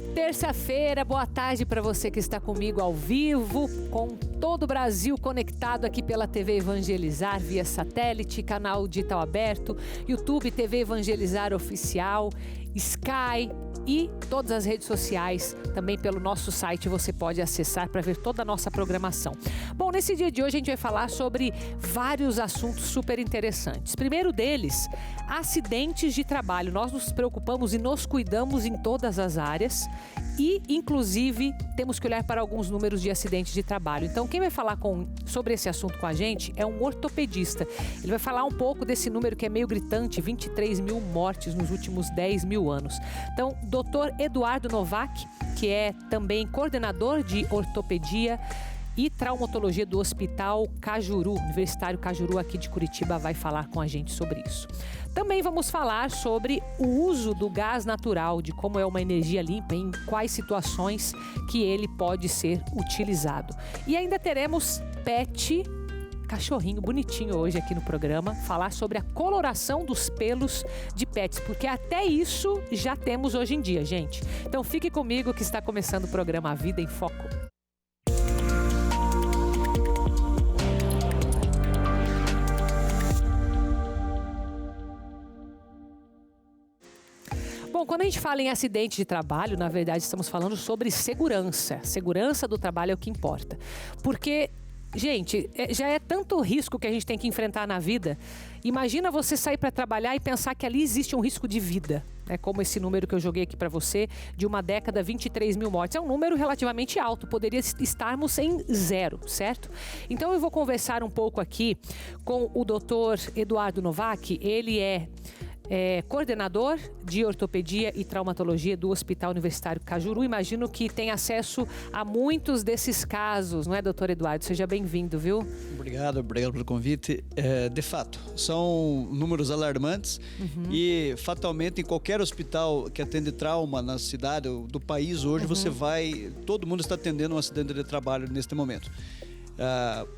É terça-feira, boa tarde para você que está comigo ao vivo, com todo o Brasil conectado aqui pela TV Evangelizar via satélite, canal digital aberto, YouTube TV Evangelizar Oficial, Sky e todas as redes sociais. Também pelo nosso site você pode acessar para ver toda a nossa programação. Bom, nesse dia de hoje a gente vai falar sobre vários assuntos super interessantes. Primeiro deles, acidentes de trabalho. Nós nos preocupamos e nos cuidamos em todas as áreas e, inclusive, temos que olhar para alguns números de acidentes de trabalho. Então, quem vai falar sobre esse assunto com a gente é um ortopedista. Ele vai falar um pouco desse número que é meio gritante, 23 mil mortes nos últimos 10 mil anos. Então, Dr. Eduardo Novak, que é também coordenador de ortopedia e traumatologia do Hospital Cajuru, Universitário Cajuru aqui de Curitiba, vai falar com a gente sobre isso. Também vamos falar sobre o uso do gás natural, de como é uma energia limpa, em quais situações que ele pode ser utilizado. E ainda teremos pet, cachorrinho bonitinho hoje aqui no programa, falar sobre a coloração dos pelos de pets, porque até isso já temos hoje em dia, gente. Então fique comigo que está começando o programa A Vida em Foco. Bom, quando a gente fala em acidente de trabalho, na verdade estamos falando sobre segurança. Segurança do trabalho é o que importa. Porque, gente, já é tanto risco que a gente tem que enfrentar na vida. Imagina você sair para trabalhar e pensar que ali existe um risco de vida. É como esse número que eu joguei aqui para você, de uma década, 23 mil mortes. É um número relativamente alto, poderia estarmos em zero, certo? Então eu vou conversar um pouco aqui com o Dr. Eduardo Novak. Ele é coordenador de ortopedia e traumatologia do Hospital Universitário Cajuru. Imagino que tem acesso a muitos desses casos, não é, doutor Eduardo? Seja bem-vindo, viu? Obrigado pelo convite. De fato, são números alarmantes e fatalmente em qualquer hospital que atende trauma na cidade ou do país hoje, todo mundo está atendendo um acidente de trabalho neste momento.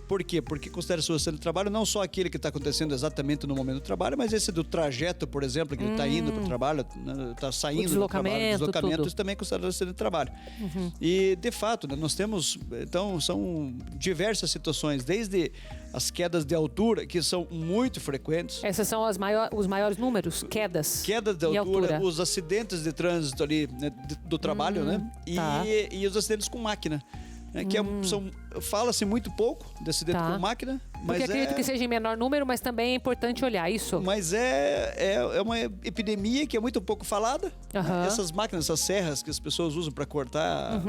Por quê? Porque considera-se o acidente de trabalho não só aquele que está acontecendo exatamente no momento do trabalho, mas esse do trajeto, por exemplo, que ele está indo para o trabalho, está saindo do trabalho, deslocamento, isso também é considerado acidente de trabalho. E, de fato, nós temos, então, são diversas situações, desde as quedas de altura, que são muito frequentes. Essas são os maiores números, quedas de altura, os acidentes de trânsito ali, né, do trabalho, né? E os acidentes com máquina. Fala-se muito pouco de acidente com máquina. Porque acredito que seja em menor número, mas também é importante olhar isso. Mas é uma epidemia que é muito pouco falada. Essas máquinas, essas serras que as pessoas usam para cortar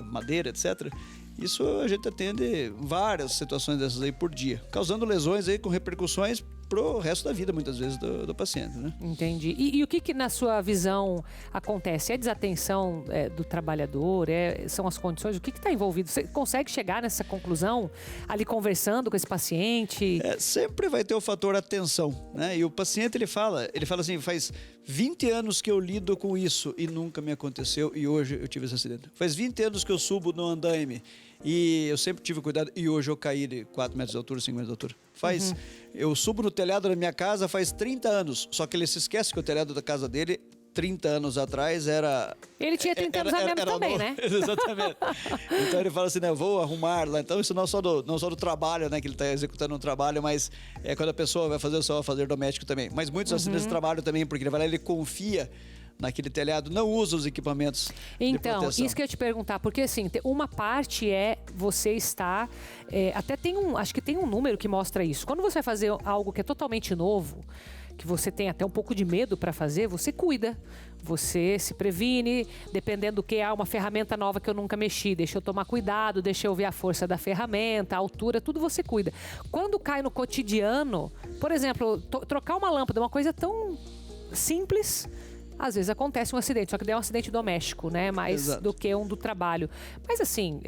madeira, etc. Isso a gente atende várias situações dessas aí por dia, causando lesões aí com repercussões pro resto da vida, muitas vezes, do paciente, né? Entendi. E o que na sua visão acontece? É desatenção do trabalhador? São as condições? O que está envolvido? Você consegue chegar nessa conclusão ali conversando com esse paciente? Sempre vai ter o fator atenção, né? E o paciente, ele fala assim, faz 20 anos que eu lido com isso e nunca me aconteceu e hoje eu tive esse acidente. Faz 20 anos que eu subo no andaime e eu sempre tive cuidado e hoje eu caí de 4 metros de altura, 5 metros de altura. Eu subo no telhado da minha casa faz 30 anos, só que ele se esquece que o telhado da casa dele, 30 anos atrás, era... Ele tinha 30 anos a menos também, né? Exatamente. Então ele fala assim, né, eu vou arrumar lá. Então isso não só do trabalho, né, que ele está executando um trabalho, mas quando a pessoa vai fazer o seu afazer doméstico também. Mas muitos acidentes de trabalho também, porque ele vai lá, ele confia naquele telhado, não usa os equipamentos de proteção. Então, isso que eu ia te perguntar, porque assim, uma parte é você estar, até acho que tem um número que mostra isso. Quando você vai fazer algo que é totalmente novo, que você tem até um pouco de medo para fazer, você cuida, você se previne, dependendo do que uma ferramenta nova que eu nunca mexi, deixa eu tomar cuidado, deixa eu ver a força da ferramenta, a altura, tudo você cuida. Quando cai no cotidiano, por exemplo, trocar uma lâmpada, uma coisa tão simples, às vezes acontece um acidente, só que é um acidente doméstico, né? Mais do que um do trabalho. Mas assim,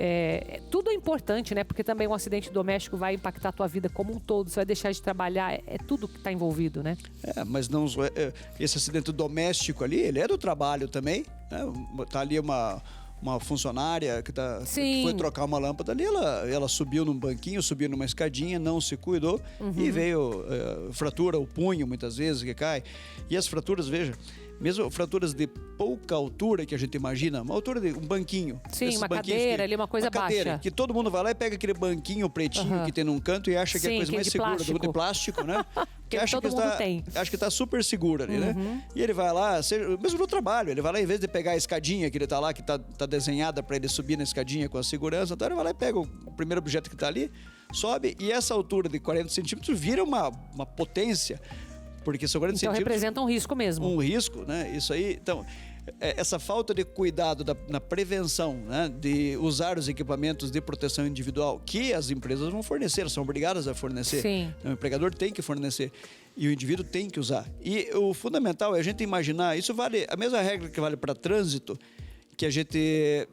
tudo é importante, né? Porque também um acidente doméstico vai impactar a tua vida como um todo. Você vai deixar de trabalhar, é tudo que está envolvido, né? Mas não esse acidente doméstico ali, ele é do trabalho também, né? Tá ali uma funcionária que foi trocar uma lâmpada ali, ela subiu num banquinho, subiu numa escadinha, não se cuidou e veio fratura o punho muitas vezes que cai. E as fraturas, veja, mesmo fraturas de pouca altura que a gente imagina, uma altura de um banquinho. Sim, uma cadeira ali, uma coisa baixa. Que todo mundo vai lá e pega aquele banquinho pretinho que tem num canto e acha que é a coisa mais segura do mundo, de plástico, né? Que acha todo mundo tem. Acho que está super seguro ali, né? E ele vai lá, mesmo no trabalho, ele vai lá, em vez de pegar a escadinha que ele está lá, que tá desenhada para ele subir na escadinha com a segurança, então ele vai lá e pega o primeiro objeto que está ali, sobe, e essa altura de 40 centímetros vira uma potência, porque são 40 então centímetros... representa um risco mesmo. Um risco, né? Isso aí, então... Essa falta de cuidado na prevenção, né, de usar os equipamentos de proteção individual que as empresas vão fornecer, são obrigadas a fornecer. Sim. O empregador tem que fornecer e o indivíduo tem que usar. E o fundamental é a gente imaginar, isso vale, a mesma regra que vale para trânsito, que a gente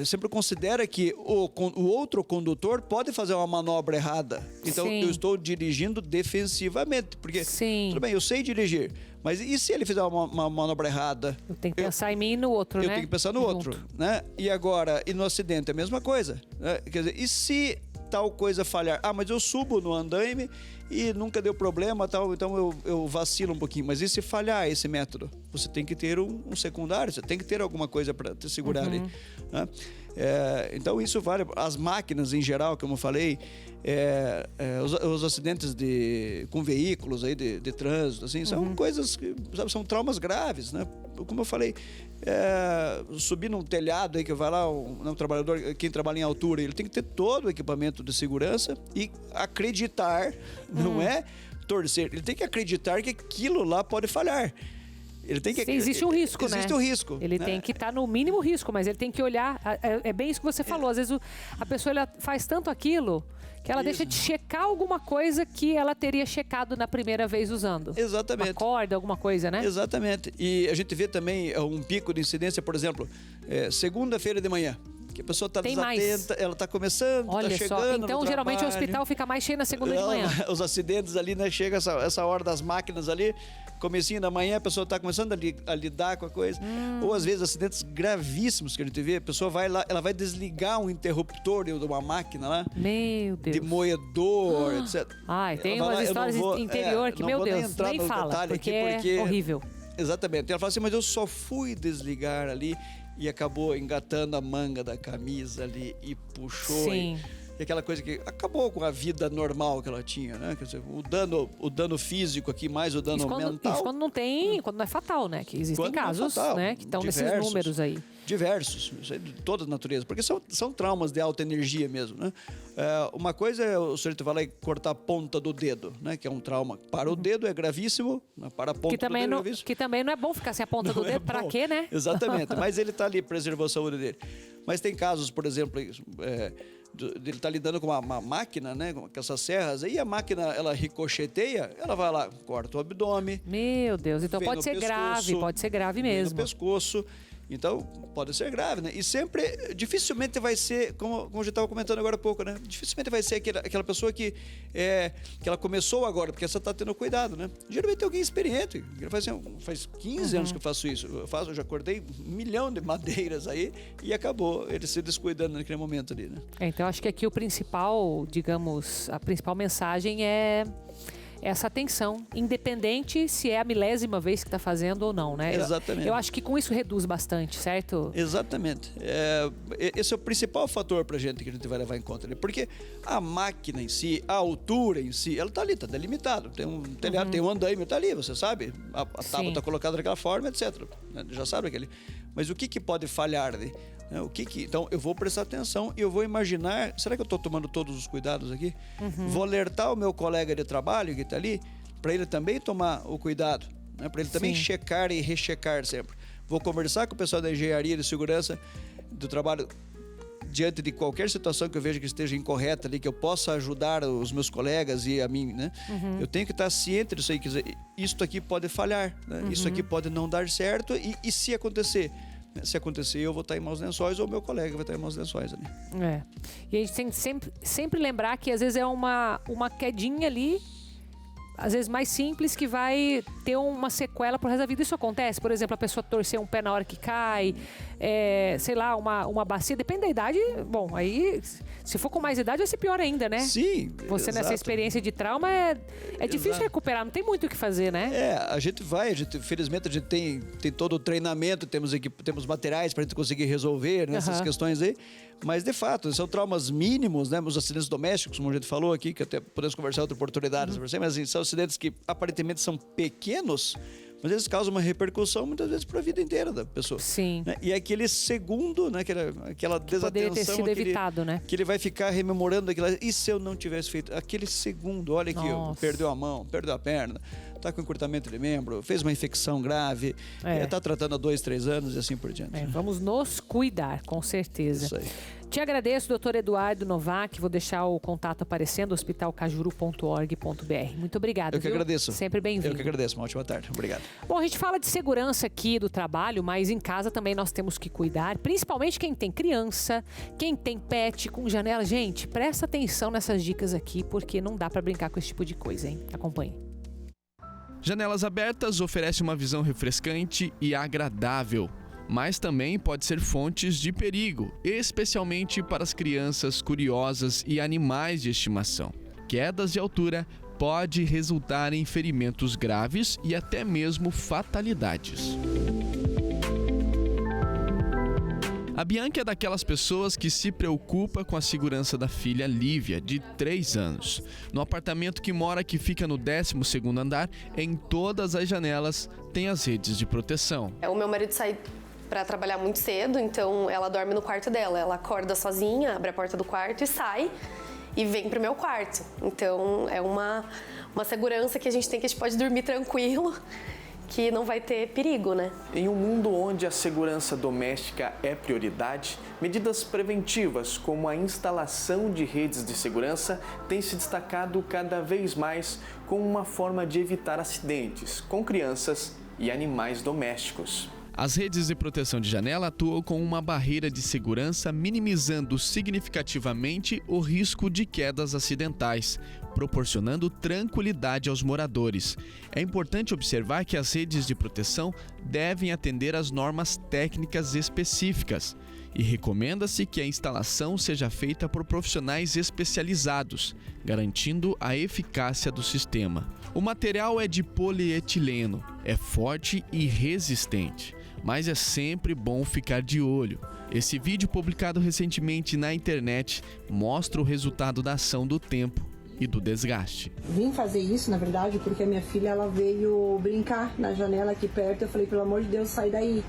sempre considera que o outro condutor pode fazer uma manobra errada. Então, eu estou dirigindo defensivamente, porque, tudo bem, eu sei dirigir, mas e se ele fizer uma manobra errada? Eu tenho que pensar em mim e no outro, né? Eu tenho que pensar no outro, né? E agora, e no acidente é a mesma coisa, né? Quer dizer, e se tal coisa falhar? Ah, mas eu subo no andaime e nunca deu problema, tal, então eu vacilo um pouquinho. Mas e se falhar esse método? Você tem que ter um secundário, você tem que ter alguma coisa para te segurar ali, né? Então isso vale. As máquinas em geral, como eu falei, os acidentes com veículos aí de trânsito, assim, são coisas que, sabe, são traumas graves, né? Como eu falei, subir num telhado aí que vai lá, um trabalhador, quem trabalha em altura, ele tem que ter todo o equipamento de segurança e acreditar, não é torcer, ele tem que acreditar que aquilo lá pode falhar. Ele tem que, existe um risco, né? Existe um risco. Ele tem que estar no mínimo risco, mas ele tem que olhar. É bem isso que você falou. Às vezes a pessoa ela faz tanto aquilo que ela deixa de checar alguma coisa que ela teria checado na primeira vez usando. Exatamente. Uma corda, alguma coisa, né? Exatamente. E a gente vê também um pico de incidência, por exemplo, segunda-feira de manhã. Que a pessoa está desatenta, ela está começando, está chegando. Só. Então, geralmente, o hospital fica mais cheio na segunda de manhã. Os acidentes ali, né? Chega essa hora das máquinas ali, comecinho da manhã, a pessoa está começando a lidar com a coisa. Ou, às vezes, acidentes gravíssimos que a gente vê. A pessoa vai lá, ela vai desligar um interruptor de uma máquina lá. Meu Deus. De moedor, etc. Tem umas histórias de interior que, meu Deus, nem fala, porque é horrível. Exatamente. Ela fala assim, mas eu só fui desligar ali e acabou engatando a manga da camisa ali e puxou. Sim. E aquela coisa que acabou com a vida normal que ela tinha, né? Quer dizer, o dano físico aqui, mais o dano mental. Isso quando não é fatal, né? Que existem casos, né? Que estão nesses números aí. Diversos, de toda a natureza, porque são traumas de alta energia mesmo, né? Uma coisa é o sujeito vai lá e cortar a ponta do dedo, né? Que é um trauma. Para o dedo é gravíssimo, para a ponta do dedo é gravíssimo. Que também não é bom ficar sem a ponta do dedo, pra quê, né? Exatamente, mas ele está ali preservando a saúde dele. Mas tem casos, por exemplo, ele está lidando com uma máquina, né? Com essas serras, aí a máquina, ela ricocheteia, ela vai lá, corta o abdômen. Meu Deus, então pode ser grave mesmo. No pescoço. Então, pode ser grave, né? E sempre, dificilmente vai ser, como eu já estava comentando agora há pouco, né? Dificilmente vai ser aquela pessoa que ela começou agora, porque você está tendo cuidado, né? Geralmente tem alguém experiente. Faz 15 anos que eu faço isso. Eu já cortei 1 milhão de madeiras aí e acabou ele se descuidando naquele momento ali, né? Então, acho que aqui o principal, digamos, a principal mensagem é essa atenção, independente se é a milésima vez que está fazendo ou não, né? Exatamente. Eu acho que com isso reduz bastante, certo? Exatamente. Esse é o principal fator para a gente que a gente vai levar em conta, né? Porque a máquina em si, a altura em si, ela está ali, está delimitado. Tem um telhado, tem um andaime, está ali, você sabe. A tábua está colocada daquela forma, etc. Já sabe aquele. Mas o que pode falhar ali? Então, eu vou prestar atenção e eu vou imaginar, será que eu estou tomando todos os cuidados aqui? Vou alertar o meu colega de trabalho que está ali, para ele também tomar o cuidado, né? Para ele também checar e rechecar sempre. Vou conversar com o pessoal da engenharia de segurança do trabalho diante de qualquer situação que eu veja que esteja incorreta ali, que eu possa ajudar os meus colegas e a mim, né? Eu tenho que estar ciente disso aí, quer dizer, isto aqui pode falhar, né? Isso aqui pode não dar certo e se acontecer? Se acontecer, eu vou estar em maus lençóis ou o meu colega vai estar em maus lençóis ali. E a gente tem que sempre lembrar que às vezes é uma quedinha ali, às vezes mais simples, que vai ter uma sequela pro resto da vida. Isso acontece? Por exemplo, a pessoa torcer um pé na hora que cai, sei lá, uma bacia, depende da idade. Bom, aí se for com mais idade vai ser pior ainda, né? Sim, você exato. Nessa experiência de trauma é difícil recuperar, não tem muito o que fazer, né? A gente felizmente a gente tem todo o treinamento, temos materiais para a gente conseguir resolver essas questões aí, mas de fato são traumas mínimos, né? Os acidentes domésticos, como a gente falou aqui, que até podemos conversar em outra oportunidade, mas assim, são acidentes que aparentemente são pequenos, mas eles causam uma repercussão muitas vezes para a vida inteira da pessoa. Sim. Né? E aquele segundo, né? Aquela desatenção, poderia ter sido evitado, né? Que ele vai ficar rememorando aquilo. E se eu não tivesse feito aquele segundo? Olha aqui, perdeu a mão, perdeu a perna, está com encurtamento de membro, fez uma infecção grave, está tratando há 2, 3 anos e assim por diante. Vamos nos cuidar, com certeza. Isso aí. Te agradeço, doutor Eduardo Novak. Vou deixar o contato aparecendo, hospitalcajuru.org.br. Muito obrigado. Eu que agradeço. Sempre bem-vindo. Eu que agradeço. Uma ótima tarde. Obrigado. Bom, a gente fala de segurança aqui do trabalho, mas em casa também nós temos que cuidar, principalmente quem tem criança, quem tem pet com janela. Gente, presta atenção nessas dicas aqui, porque não dá para brincar com esse tipo de coisa, hein? Acompanhe. Janelas abertas oferece uma visão refrescante e agradável, mas também pode ser fontes de perigo, especialmente para as crianças curiosas e animais de estimação. Quedas de altura pode resultar em ferimentos graves e até mesmo fatalidades. A Bianca é daquelas pessoas que se preocupa com a segurança da filha Lívia, de 3 anos. No apartamento que mora, que fica no 12º andar, em todas as janelas tem as redes de proteção. O meu marido sai para trabalhar muito cedo, então ela dorme no quarto dela. Ela acorda sozinha, abre a porta do quarto e sai e vem pro meu quarto. Então é uma segurança que a gente tem, que a gente pode dormir tranquilo, que não vai ter perigo, né? Em um mundo onde a segurança doméstica é prioridade, medidas preventivas como a instalação de redes de segurança têm se destacado cada vez mais como uma forma de evitar acidentes com crianças e animais domésticos. As redes de proteção de janela atuam como uma barreira de segurança, minimizando significativamente o risco de quedas acidentais, proporcionando tranquilidade aos moradores. É importante observar que as redes de proteção devem atender às normas técnicas específicas e recomenda-se que a instalação seja feita por profissionais especializados, garantindo a eficácia do sistema. O material é de polietileno, é forte e resistente, mas é sempre bom ficar de olho. Esse vídeo, publicado recentemente na internet, mostra o resultado da ação do tempo e do desgaste. Vim fazer isso, na verdade, porque a minha filha ela veio brincar na janela aqui perto. Eu falei, pelo amor de Deus, sai daí.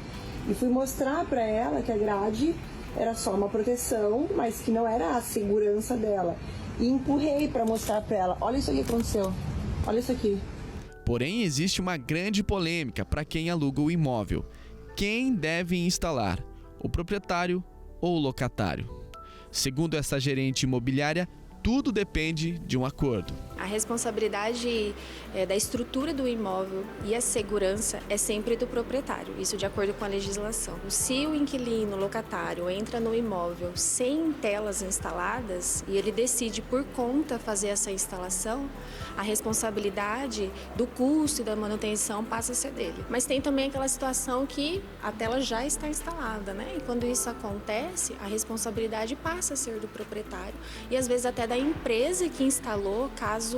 E fui mostrar para ela que a grade era só uma proteção, mas que não era a segurança dela. E empurrei para mostrar para ela, olha isso aqui que aconteceu, olha isso aqui. Porém, existe uma grande polêmica para quem aluga o imóvel. Quem deve instalar, o proprietário ou o locatário? Segundo essa gerente imobiliária, tudo depende de um acordo. A responsabilidade da estrutura do imóvel e a segurança é sempre do proprietário, isso de acordo com a legislação. Se o inquilino, locatário, entra no imóvel sem telas instaladas e ele decide por conta fazer essa instalação, a responsabilidade do custo e da manutenção passa a ser dele. Mas tem também aquela situação que a tela já está instalada, né? E quando isso acontece, a responsabilidade passa a ser do proprietário e às vezes até da empresa que instalou, caso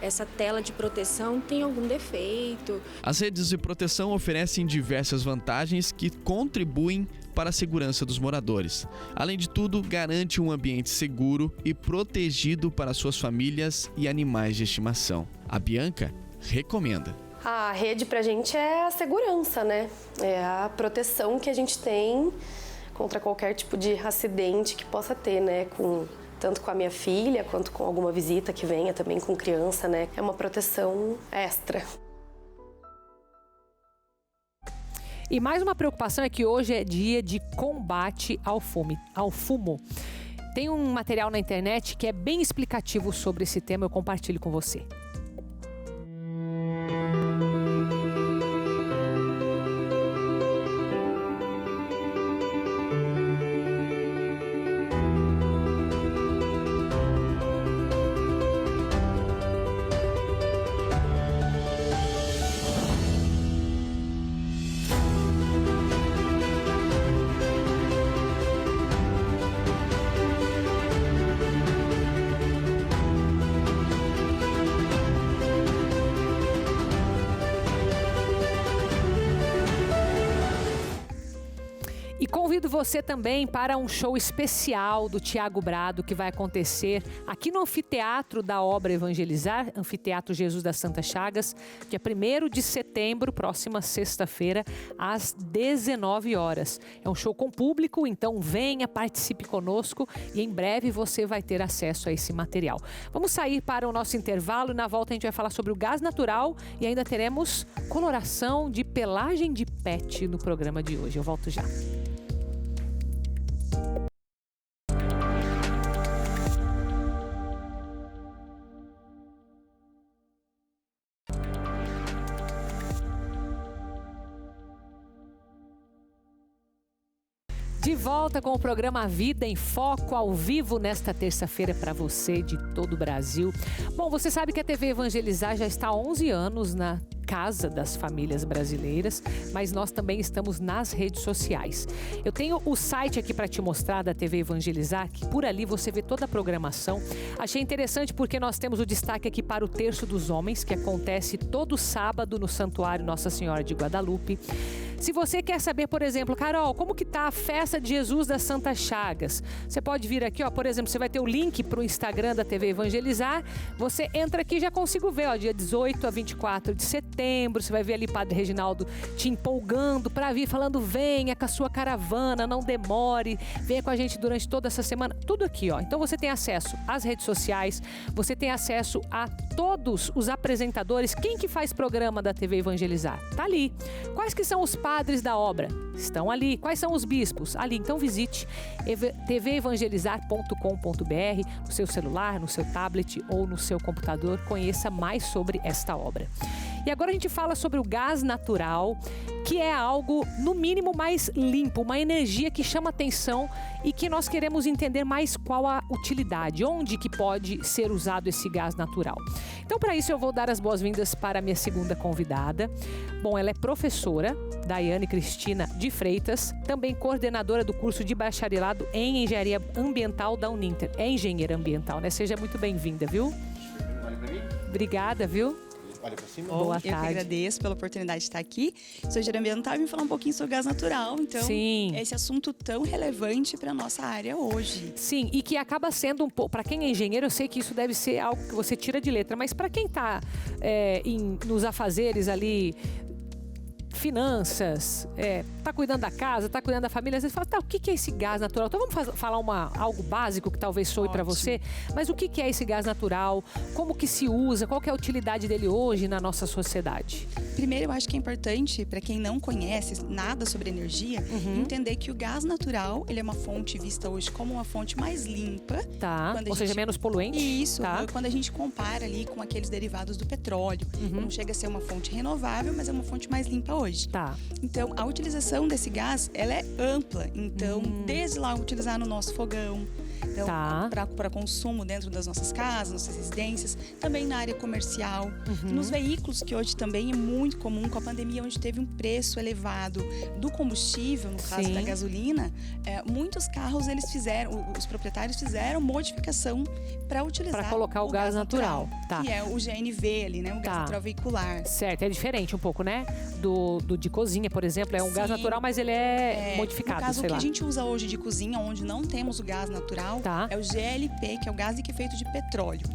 essa tela de proteção tenha algum defeito. As redes de proteção oferecem diversas vantagens que contribuem para a segurança dos moradores. Além de tudo, garante um ambiente seguro e protegido para suas famílias e animais de estimação. A Bianca recomenda. A rede pra gente é a segurança, né? É a proteção que a gente tem contra qualquer tipo de acidente que possa ter, né? Tanto com a minha filha, quanto com alguma visita que venha também com criança, né? É uma proteção extra. E mais uma preocupação é que hoje é dia de combate ao fumo. Tem um material na internet que é bem explicativo sobre esse tema, eu compartilho com você. você também para um show especial do Tiago Brado, que vai acontecer aqui no Anfiteatro da Obra Evangelizar, Anfiteatro Jesus das Santas Chagas, dia 1º de setembro, próxima sexta-feira, às 19 horas. É um show com público, então venha, participe conosco e em breve você vai ter acesso a esse material. Vamos sair para o nosso intervalo e na volta a gente vai falar sobre o gás natural e ainda teremos coloração de pelagem de pet no programa de hoje. Eu volto já. De volta com o programa Vida em Foco, ao vivo nesta terça-feira para você de todo o Brasil. Bom, você sabe que a TV Evangelizar já está há 11 anos na casa das famílias brasileiras, mas nós também estamos nas redes sociais. Eu tenho o site aqui para te mostrar da TV Evangelizar, que por ali você vê toda a programação. Achei interessante porque nós temos o destaque aqui para o Terço dos Homens, que acontece todo sábado no Santuário Nossa Senhora de Guadalupe. Se você quer saber, por exemplo, Carol, como que tá a festa de Jesus das Santas Chagas? Você pode vir aqui, ó, por exemplo, você vai ter o link para o Instagram da TV Evangelizar. Você entra aqui e já consigo ver, ó, dia 18 a 24 de setembro. Você vai ver ali Padre Reginaldo te empolgando para vir, falando, venha com a sua caravana, não demore, venha com a gente durante toda essa semana. Tudo aqui, ó. Então você tem acesso às redes sociais, você tem acesso a todos os apresentadores. Quem que faz programa da TV Evangelizar? Tá ali. Quais que são os padres da obra? Estão ali. Quais são os bispos? Ali. Então visite tvevangelizar.com.br no seu celular, no seu tablet ou no seu computador. Conheça mais sobre esta obra. E agora a gente fala sobre o gás natural, que é algo, no mínimo, mais limpo, uma energia que chama atenção e que nós queremos entender mais qual a utilidade, onde que pode ser usado esse gás natural. Então, para isso, eu vou dar as boas-vindas para a minha segunda convidada. Bom, ela é professora, Daiane Cristina de Freitas, também coordenadora do curso de bacharelado em Engenharia Ambiental da Uninter. É engenheira ambiental, né? Seja muito bem-vinda, viu? Olha para mim. Obrigada, viu? Olha para cima. Boa tarde. Eu que agradeço pela oportunidade de estar aqui. Sou engenheira ambiental e vim falar um pouquinho sobre gás natural. Então, sim, esse assunto tão relevante para a nossa área hoje. Sim, e que acaba sendo um pouco... Para quem é engenheiro, eu sei que isso deve ser algo que você tira de letra, mas para quem está nos afazeres ali... finanças, tá cuidando da casa, tá cuidando da família, às vezes fala, tá, o que é esse gás natural? Então vamos falar algo básico que talvez soe para você, mas o que é esse gás natural? Como que se usa? Qual que é a utilidade dele hoje na nossa sociedade? Primeiro, eu acho que é importante, para quem não conhece nada sobre energia, entender que o gás natural, ele é uma fonte vista hoje como uma fonte mais limpa. Tá, ou seja, menos poluente. Isso, tá. Quando a gente compara ali com aqueles derivados do petróleo. Não chega a ser uma fonte renovável, mas é uma fonte mais limpa hoje. Tá. Então, a utilização desse gás, ela é ampla. Então, desde lá, utilizar no nosso fogão, então, para consumo dentro das nossas casas, nossas residências, também na área comercial, nos veículos, que hoje também é muito comum, com a pandemia, onde teve um preço elevado do combustível, no caso da gasolina, muitos carros, os proprietários fizeram modificação para utilizar para colocar o gás natural. Tá. Que é o GNV ali, né? O gás natural veicular. Certo, é diferente um pouco, né? Do de cozinha, por exemplo, é um gás natural, mas ele é modificado, no caso, sei lá. O que a gente usa hoje de cozinha, onde não temos o gás natural, é o GLP, que é o gás feito de petróleo.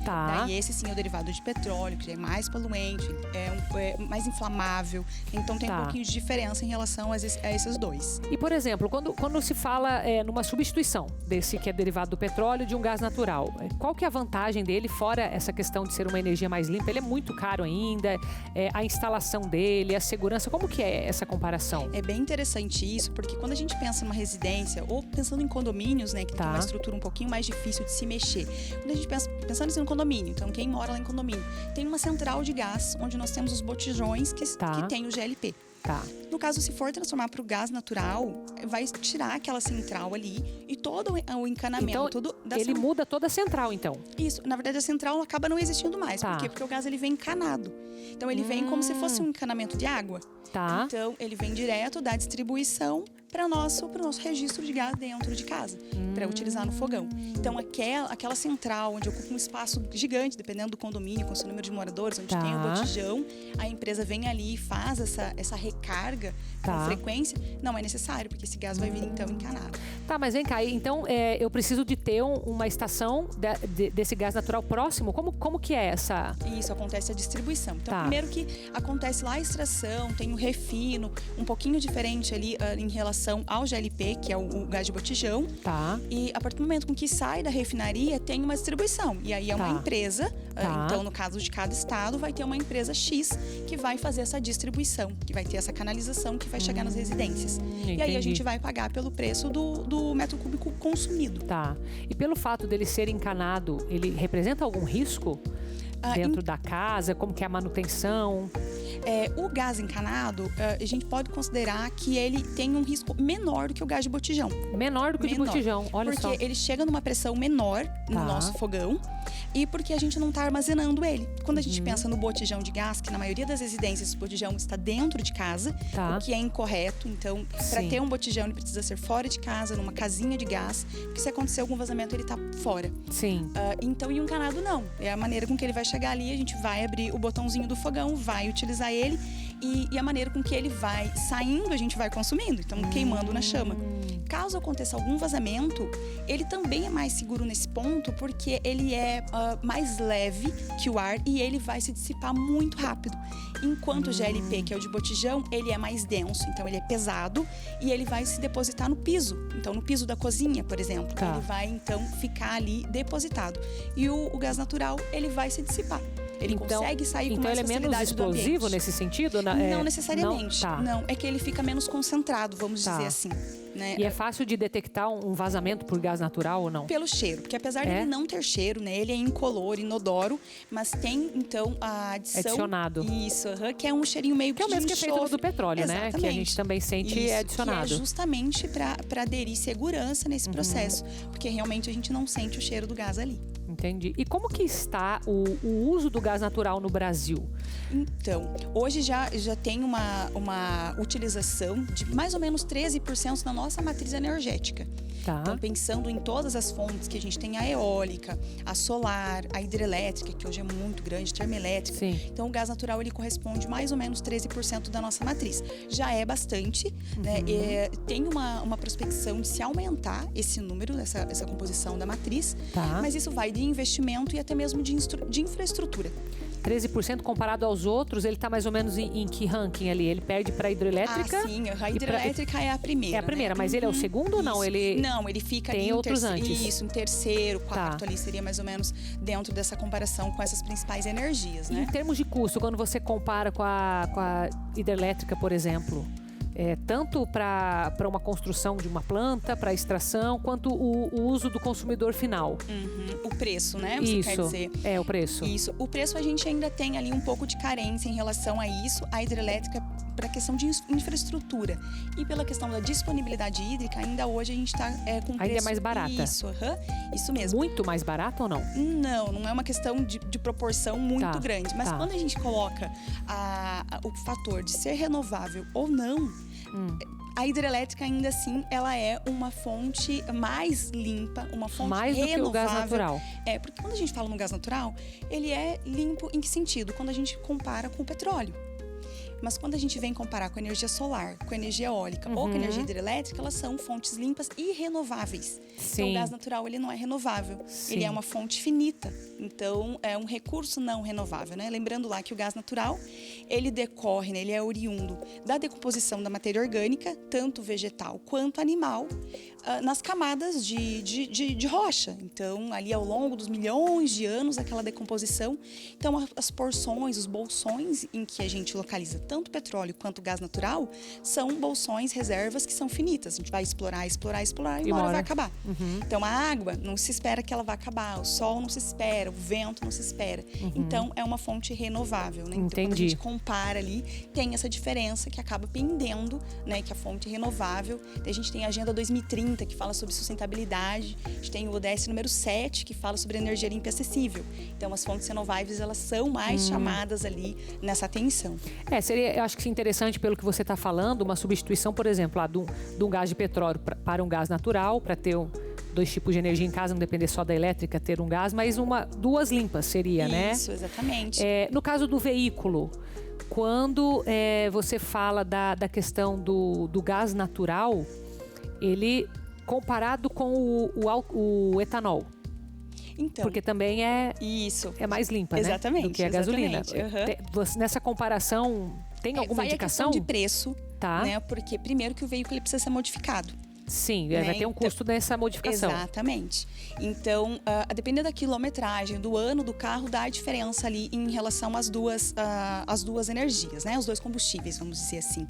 E esse sim é o derivado de petróleo, que é mais poluente, é mais inflamável. Então tem um pouquinho de diferença em relação a esses dois. E, por exemplo, quando se fala numa substituição desse que é derivado do petróleo de um gás natural, qual que é a vantagem dele, fora essa questão de ser uma energia mais limpa? Ele é muito caro ainda, a instalação dele, a segurança, como que é essa comparação? É bem interessante isso, porque quando a gente pensa numa residência, ou pensando em condomínios, né, que tem uma estrutura um pouquinho mais difícil de se mexer. Quando a gente pensando assim no condomínio, então quem mora lá em condomínio, tem uma central de gás, onde nós temos os botijões que tem o GLP. No caso, se for transformar para o gás natural, vai tirar aquela central ali e todo o encanamento então, ele muda toda a central, então? Isso. Na verdade, a central acaba não existindo mais. Por quê? Porque o gás ele vem encanado. Então, ele vem como se fosse um encanamento de água. Então, ele vem direto da distribuição para o nosso registro de gás dentro de casa, para utilizar no fogão. Então, aquela central, onde ocupa um espaço gigante, dependendo do condomínio, com o seu número de moradores, onde tem o botijão, a empresa vem ali e faz essa recarga com frequência, não é necessário, porque esse gás vai vir, então, encanado. Tá, mas vem cá, então eu preciso de ter uma estação desse gás natural próximo? Como que é essa? Isso, acontece a distribuição. Então, primeiro que acontece lá a extração, tem o refino, um pouquinho diferente ali em relação ao GLP, que é o gás de botijão. Tá. E a partir do momento com que sai da refinaria, tem uma distribuição. E aí é uma empresa, então no caso de cada estado, vai ter uma empresa X que vai fazer essa distribuição, que vai ter essa canalização que vai chegar nas residências. E aí a gente vai pagar pelo preço do metro cúbico consumido. Tá. E pelo fato dele ser encanado, ele representa algum risco dentro da casa? Como que é a manutenção? O gás encanado, a gente pode considerar que ele tem um risco menor do que o gás de botijão. Menor do que o de botijão, olha só. Porque ele chega numa pressão menor no nosso fogão e porque a gente não está armazenando ele. Quando a gente pensa no botijão de gás, que na maioria das residências o botijão está dentro de casa, o que é incorreto. Então, para ter um botijão, ele precisa ser fora de casa, numa casinha de gás, porque se acontecer algum vazamento, ele está fora. Sim. Então, e um encanado não. É a maneira com que ele vai chegar ali, a gente vai abrir o botãozinho do fogão, vai utilizar ele e a maneira com que ele vai saindo, a gente vai consumindo, então queimando na chama. Caso aconteça algum vazamento, ele também é mais seguro nesse ponto, porque ele é mais leve que o ar e ele vai se dissipar muito rápido. Enquanto o GLP, que é o de botijão, ele é mais denso, então ele é pesado e ele vai se depositar no piso. Então, no piso da cozinha, por exemplo, ele vai então ficar ali depositado. E o gás natural, ele vai se dissipar. Ele consegue sair com mais facilidade do ambiente. Então ele é menos explosivo nesse sentido? Não necessariamente. Não, é que ele fica menos concentrado, vamos dizer assim. Né? E é fácil de detectar um vazamento por gás natural ou não? Pelo cheiro, porque apesar dele não ter cheiro, né, ele é incolor, inodoro, mas tem então a adição... Adicionado. Isso, que é um cheirinho meio que é o mesmo que é feito do petróleo, né? Que a gente também sente adicionado. Que é justamente para aderir segurança nesse processo, porque realmente a gente não sente o cheiro do gás ali. Entendi. E como que está o uso do gás natural no Brasil? Então, hoje já tem uma utilização de mais ou menos 13% na nossa matriz energética. Então, pensando em todas as fontes que a gente tem, a eólica, a solar, a hidrelétrica, que hoje é muito grande, termoelétrica. Então, o gás natural, ele corresponde mais ou menos 13% da nossa matriz. Já é bastante, né? Tem uma prospecção de se aumentar esse número, essa composição da matriz, mas isso vai de investimento e até mesmo de infraestrutura. 13% comparado aos outros, ele está mais ou menos em que ranking ali? Ele perde para a hidrelétrica? Sim, a hidrelétrica é a primeira. É a primeira, né? Mas ele é o segundo ou não? Não, ele fica tem ali outros antes. Isso, em terceiro, quarto ali, seria mais ou menos dentro dessa comparação com essas principais energias, né? Em termos de custo, quando você compara com a hidrelétrica, por exemplo, tanto para uma construção de uma planta, para extração, quanto o uso do consumidor final. O preço, né? Você quer dizer? O preço. Isso. O preço a gente ainda tem ali um pouco de carência em relação a isso. A hidrelétrica, para a questão de infraestrutura e pela questão da disponibilidade hídrica, ainda hoje a gente está com preço... Ainda é mais barata. Isso mesmo. Muito mais barato ou não? Não é uma questão de proporção muito grande. Mas quando a gente coloca o fator de ser renovável ou não, a hidrelétrica, ainda assim, ela é uma fonte mais limpa, uma fonte mais renovável. Do que o gás natural. Porque quando a gente fala no gás natural, ele é limpo em que sentido? Quando a gente compara com o petróleo. Mas quando a gente vem comparar com a energia solar, com a energia eólica ou com a energia hidrelétrica, elas são fontes limpas e renováveis. Então, o gás natural, ele não é renovável. Ele é uma fonte finita. Então, é um recurso não renovável, né? Lembrando lá que o gás natural, ele decorre, né? Ele é oriundo da decomposição da matéria orgânica, tanto vegetal quanto animal, nas camadas de rocha. Então, ali ao longo dos milhões de anos, aquela decomposição. Então, as porções, os bolsões em que a gente localiza tanto petróleo quanto gás natural, são bolsões, reservas que são finitas. A gente vai explorar e uma hora vai acabar. Então, a água, não se espera que ela vá acabar. O sol não se espera, o vento não se espera. Então, é uma fonte renovável, né? Então, quando a gente compara ali, tem essa diferença que acaba pendendo, né? Que a fonte renovável. A gente tem a Agenda 2030, que fala sobre sustentabilidade. A gente tem o ODS número 7, que fala sobre energia limpa e acessível. Então, as fontes renováveis, elas são mais chamadas ali nessa atenção. Se seria, eu acho que interessante pelo que você está falando, uma substituição, por exemplo, de um gás de petróleo para um gás natural, para ter dois tipos de energia em casa, não depender só da elétrica, ter um gás, mas duas limpas seria, né? Isso, exatamente. No caso do veículo, quando você fala da questão do gás natural, ele comparado com o etanol. Então, porque também é mais limpa, exatamente, né? Do que a gasolina. Nessa comparação, tem alguma indicação? Vai a questão de preço, tá? né? Porque primeiro que o veículo ele precisa ser modificado. Sim, vai ter um custo dessa modificação. Exatamente. Então, dependendo da quilometragem, do ano do carro, dá a diferença ali em relação às duas energias, né? Os dois combustíveis, vamos dizer assim.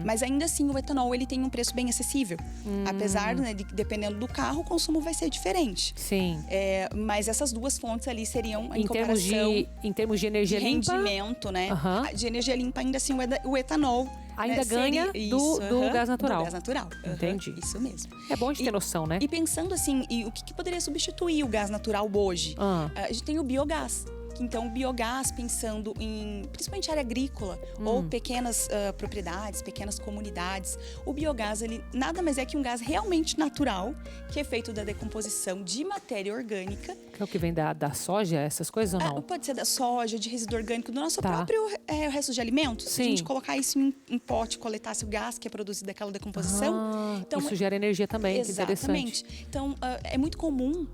Mas ainda assim, o etanol ele tem um preço bem acessível. Apesar, né, dependendo do carro, o consumo vai ser diferente. Sim. Mas essas duas fontes ali seriam, em termos de energia limpa? Rendimento, né? De energia limpa, ainda assim, o etanol ainda ganha do gás natural. Do gás natural. Entendi. Isso mesmo. É bom de ter noção, né? E pensando assim, o que poderia substituir o gás natural hoje? A gente tem o biogás. Então, o biogás, pensando em principalmente área agrícola ou pequenas propriedades, pequenas comunidades, o biogás ele nada mais é que um gás realmente natural, que é feito da decomposição de matéria orgânica. Que é o que vem da soja, essas coisas ou não? Pode ser da soja, de resíduo orgânico, do nosso próprio resto de alimentos. Sim. Se a gente colocar isso em um pote, coletasse o gás que é produzido daquela decomposição. Então, isso gera energia também, exatamente. Que interessante. Então, é muito comum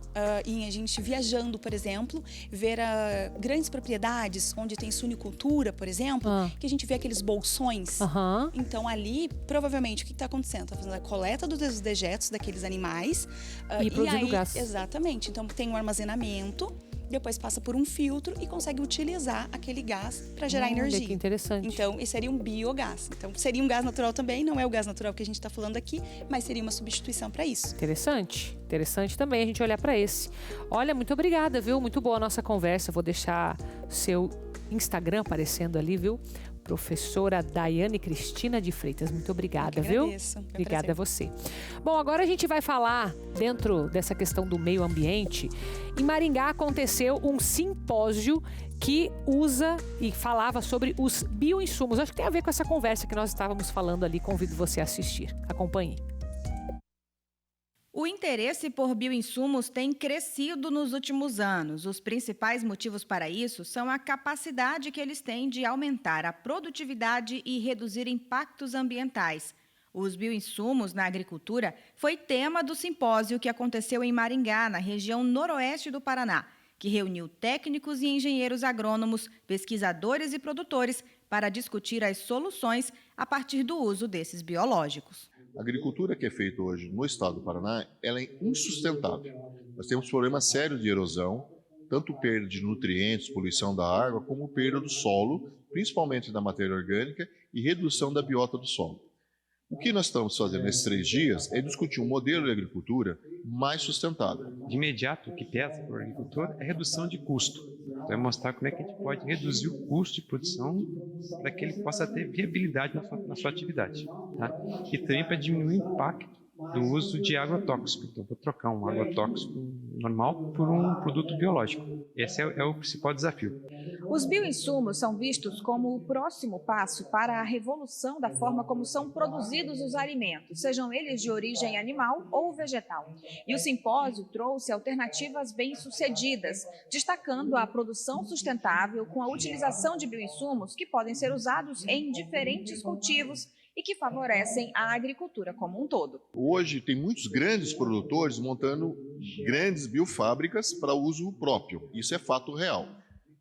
em a gente viajando, por exemplo, ver grandes propriedades onde tem suinicultura, por exemplo, que a gente vê aqueles bolsões. Então, ali, provavelmente, o que está acontecendo? Está fazendo a coleta dos dejetos daqueles animais. E produzindo gás. Exatamente. Então, tem um armazenamento, depois passa por um filtro e consegue utilizar aquele gás para gerar energia. Que interessante. Então, esse seria um biogás. Então, seria um gás natural também, não é o gás natural que a gente está falando aqui, mas seria uma substituição para isso. Interessante. Interessante também a gente olhar para esse. Olha, muito obrigada, viu? Muito boa a nossa conversa. Vou deixar seu Instagram aparecendo ali, viu? Professora Daiane Cristina de Freitas, muito obrigada, viu? Obrigada a você. Bom, agora a gente vai falar, dentro dessa questão do meio ambiente, em Maringá aconteceu um simpósio que usa e falava sobre os bioinsumos. Acho que tem a ver com essa conversa que nós estávamos falando ali. Convido você a assistir. Acompanhe. O interesse por bioinsumos tem crescido nos últimos anos. Os principais motivos para isso são a capacidade que eles têm de aumentar a produtividade e reduzir impactos ambientais. Os bioinsumos na agricultura foi tema do simpósio que aconteceu em Maringá, na região noroeste do Paraná, que reuniu técnicos e engenheiros agrônomos, pesquisadores e produtores para discutir as soluções a partir do uso desses biológicos. A agricultura que é feita hoje no estado do Paraná, ela é insustentável. Nós temos problemas sérios de erosão, tanto perda de nutrientes, poluição da água, como perda do solo, principalmente da matéria orgânica, e redução da biota do solo. O que nós estamos fazendo nesses 3 dias é discutir um modelo de agricultura mais sustentável. De imediato, o que pesa para o agricultor é redução de custo. Então, é mostrar como é que a gente pode reduzir o custo de produção para que ele possa ter viabilidade na sua atividade. Tá? E também para diminuir o impacto do uso de agrotóxico. Então, vou trocar um agrotóxico normal por um produto biológico. Esse é o principal desafio. Os bioinsumos são vistos como o próximo passo para a revolução da forma como são produzidos os alimentos, sejam eles de origem animal ou vegetal. E o simpósio trouxe alternativas bem-sucedidas, destacando a produção sustentável com a utilização de bioinsumos que podem ser usados em diferentes cultivos e que favorecem a agricultura como um todo. Hoje tem muitos grandes produtores montando grandes biofábricas para uso próprio. Isso é fato real.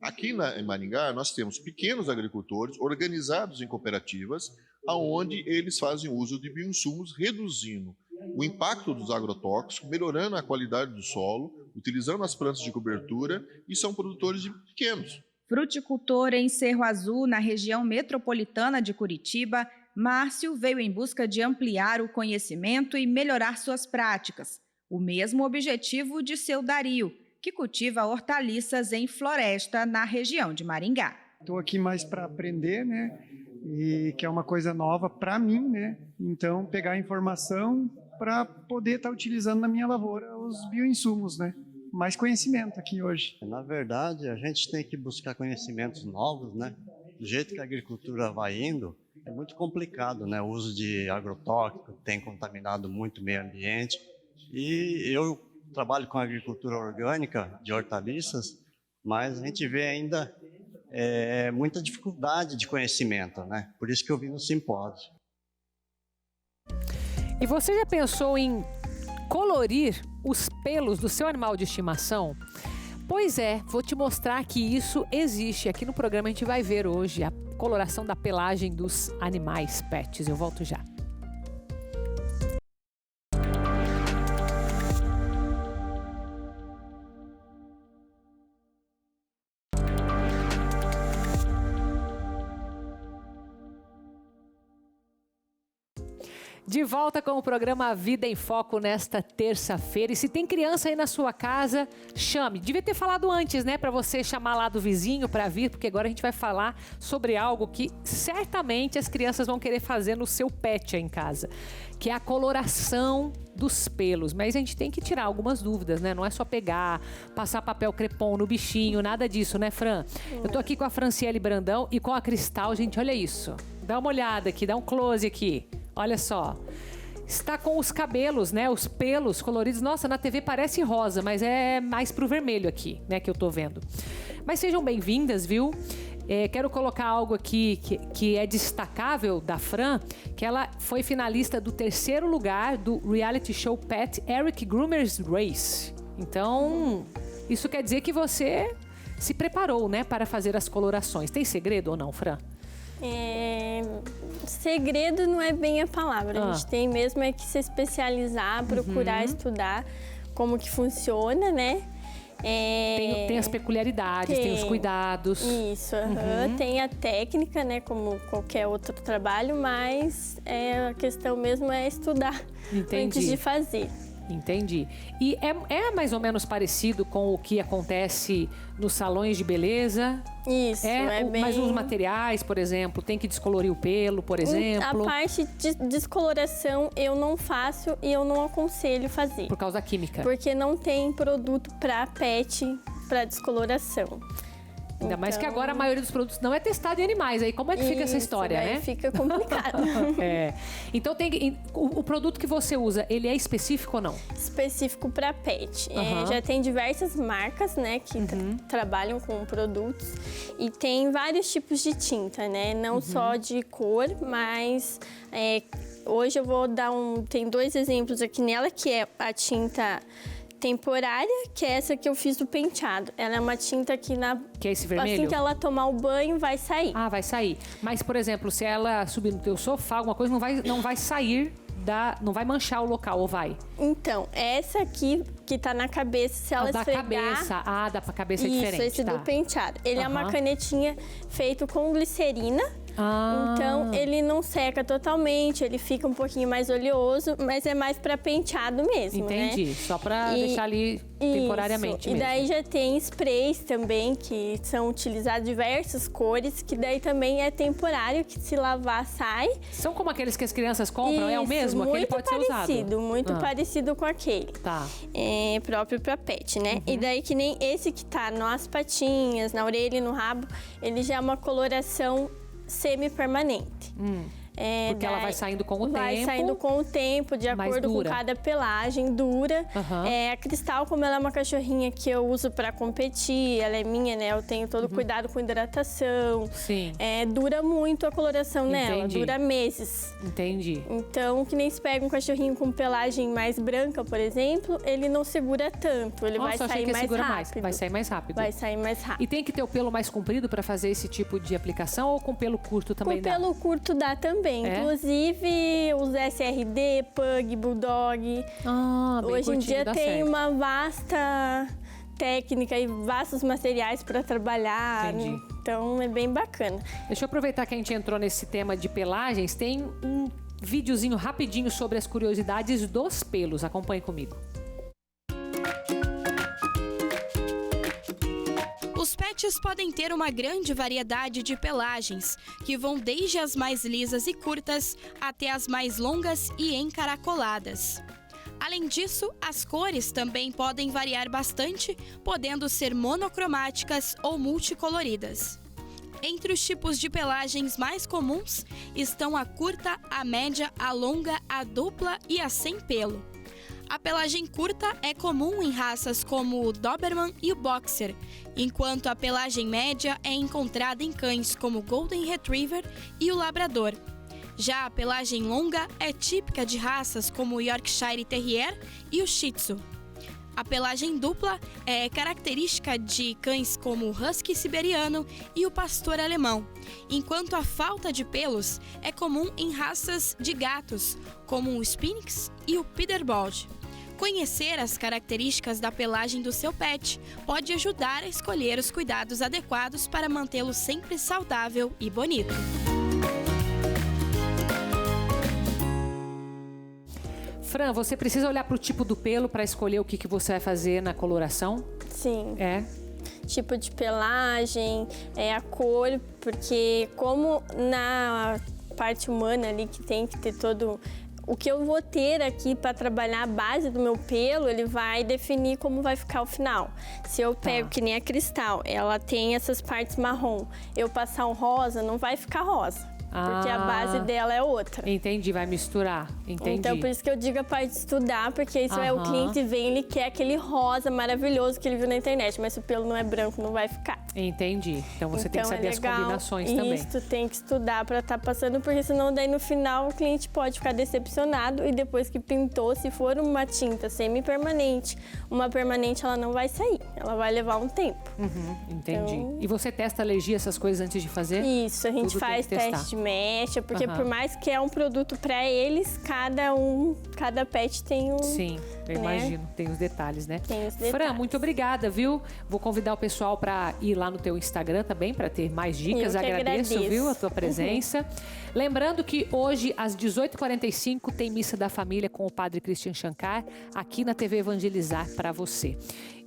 Aqui em Maringá nós temos pequenos agricultores organizados em cooperativas, onde eles fazem uso de bioinsumos, reduzindo o impacto dos agrotóxicos, melhorando a qualidade do solo, utilizando as plantas de cobertura, e são produtores pequenos. Fruticultor em Cerro Azul, na região metropolitana de Curitiba, Márcio veio em busca de ampliar o conhecimento e melhorar suas práticas. O mesmo objetivo de seu Dario, que cultiva hortaliças em floresta na região de Maringá. Estou aqui mais para aprender, né? E que é uma coisa nova para mim, né? Então, pegar informação para poder estar utilizando na minha lavoura os bioinsumos, né? Mais conhecimento aqui hoje. Na verdade, a gente tem que buscar conhecimentos novos, né? do jeito que a agricultura vai indo, é muito complicado, né? O uso de agrotóxico tem contaminado muito o meio ambiente. E eu trabalho com agricultura orgânica de hortaliças, mas a gente vê ainda muita dificuldade de conhecimento, né? Por isso que eu vim no simpósio. E você já pensou em colorir os pelos do seu animal de estimação? Pois é, vou te mostrar que isso existe. Aqui no programa a gente vai ver hoje a coloração da pelagem dos animais pets. Eu volto já. De volta com o programa Vida em Foco nesta terça-feira. E se tem criança aí na sua casa, chame. Devia ter falado antes, né? Para você chamar lá do vizinho para vir, porque agora a gente vai falar sobre algo que certamente as crianças vão querer fazer no seu pet aí em casa, que é a coloração dos pelos. Mas a gente tem que tirar algumas dúvidas, né? Não é só pegar, passar papel crepom no bichinho, nada disso, né, Fran? Eu tô aqui com a Franciele Brandão e com a Cristal. Gente, olha isso. Dá uma olhada aqui, dá um close aqui. Olha só, está com os cabelos, né? Os pelos coloridos. Nossa, na TV parece rosa, mas é mais pro vermelho aqui, né? Que eu tô vendo. Mas sejam bem-vindas, viu? Quero colocar algo aqui que é destacável da Fran, que ela foi finalista do 3º lugar do reality show Pet Eric Groomer's Race. Então, isso quer dizer que você se preparou, né? Para fazer as colorações. Tem segredo ou não, Fran? Segredo não é bem a palavra. A gente tem mesmo que se especializar, procurar estudar como que funciona, né? Tem as peculiaridades, tem os cuidados. Isso, tem a técnica, né? Como qualquer outro trabalho, mas a questão mesmo é estudar antes de fazer. Entendi. E é mais ou menos parecido com o que acontece nos salões de beleza? Isso, bem... Mas os materiais, por exemplo, tem que descolorir o pelo, por exemplo? A parte de descoloração eu não faço e eu não aconselho fazer. Por causa da química? Porque não tem produto para pet para descoloração. Ainda mais que agora a maioria dos produtos não é testado em animais. Aí como é que fica essa história, né? Fica complicado. Então o produto que você usa, ele é específico ou não? Específico para pet. Já tem diversas marcas, né, que trabalham com produtos. E tem vários tipos de tinta, né? Não só de cor, mas hoje eu vou dar tem 2 exemplos aqui nela, que é a tinta temporária, que é essa que eu fiz do penteado. Ela é uma tinta que Que é esse vermelho? Assim que ela tomar o banho, vai sair. Ah, vai sair. Mas, por exemplo, se ela subir no teu sofá, alguma coisa, não vai sair não vai manchar o local, ou vai? Então, essa aqui que tá na cabeça, se ela esfregar... Da cabeça é diferente. Isso, esse do penteado. Ele é uma canetinha feito com glicerina. Então, ele não seca totalmente, ele fica um pouquinho mais oleoso, mas é mais para penteado mesmo, Entendi, né? Só para deixar ali temporariamente mesmo. E daí já tem sprays também, que são utilizados diversas cores, que daí também é temporário, que se lavar sai. São como aqueles que as crianças compram? É o mesmo? Aquele pode ser usado? Muito parecido com aquele. Tá. É próprio para pet, né? E daí que nem esse que tá nas patinhas, na orelha e no rabo, ele já é uma coloração semi-permanente. Porque ela vai saindo com o tempo. Vai saindo com o tempo, de acordo com cada pelagem, dura. A Cristal, como ela é uma cachorrinha que eu uso para competir, ela é minha, né? Eu tenho todo cuidado com hidratação. Sim. Dura muito a coloração nela, dura meses. Entendi. Então, que nem se pega um cachorrinho com pelagem mais branca, por exemplo, ele não segura tanto, ele vai sair mais rápido. Vai sair mais rápido. Vai sair mais rápido. E tem que ter o pelo mais comprido para fazer esse tipo de aplicação ou com pelo curto também dá? Com pelo curto dá também. Inclusive os SRD, Pug, Bulldog. Hoje em dia tem uma vasta técnica e vastos materiais para trabalhar. Né? Então é bem bacana. Deixa eu aproveitar que a gente entrou nesse tema de pelagens. Tem um videozinho rapidinho sobre as curiosidades dos pelos. Acompanhe comigo. Os pets podem ter uma grande variedade de pelagens, que vão desde as mais lisas e curtas até as mais longas e encaracoladas. Além disso, as cores também podem variar bastante, podendo ser monocromáticas ou multicoloridas. Entre os tipos de pelagens mais comuns estão a curta, a média, a longa, a dupla e a sem pelo. A pelagem curta é comum em raças como o Doberman e o Boxer, enquanto a pelagem média é encontrada em cães como o Golden Retriever e o Labrador. Já a pelagem longa é típica de raças como o Yorkshire Terrier e o Shih Tzu. A pelagem dupla é característica de cães como o Husky siberiano e o pastor alemão, enquanto a falta de pelos é comum em raças de gatos, como o Sphinx e o Peterbilt. Conhecer as características da pelagem do seu pet pode ajudar a escolher os cuidados adequados para mantê-lo sempre saudável e bonito. Fran, você precisa olhar para o tipo do pelo para escolher o que você vai fazer na coloração? Sim. É? Tipo de pelagem, a cor, porque como na parte humana ali que tem que ter todo... O que eu vou ter aqui para trabalhar a base do meu pelo, ele vai definir como vai ficar o final. Se eu pego que nem a Cristal, ela tem essas partes marrom, eu passar um rosa, não vai ficar rosa. Porque a base dela é outra. Entendi, vai misturar. Entendi. Então, por isso que eu digo a parte de estudar, porque isso é o cliente vem, ele quer aquele rosa maravilhoso que ele viu na internet, mas se o pelo não é branco, não vai ficar. Entendi. Então, você tem que saber as combinações também. Isso, tem que estudar para estar passando, porque senão daí no final o cliente pode ficar decepcionado e depois que pintou, se for uma tinta semi-permanente, uma permanente ela não vai sair, ela vai levar um tempo. Entendi. Então... E você testa alergia, essas coisas antes de fazer? Isso, a gente faz teste de mecha, porque por mais que é um produto para eles, cada pet tem um... Sim, eu imagino, tem os detalhes, né? Tem os detalhes. Fran, muito obrigada, viu? Vou convidar o pessoal para ir lá no teu Instagram também, para ter mais dicas. Agradeço, viu, a tua presença. Lembrando que hoje, às 18h45, tem Missa da Família com o Padre Christian Shankar, aqui na TV Evangelizar para você.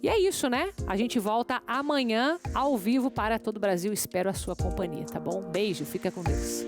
E é isso, né? A gente volta amanhã, ao vivo, para todo o Brasil. Espero a sua companhia, tá bom? Beijo, fica com Deus.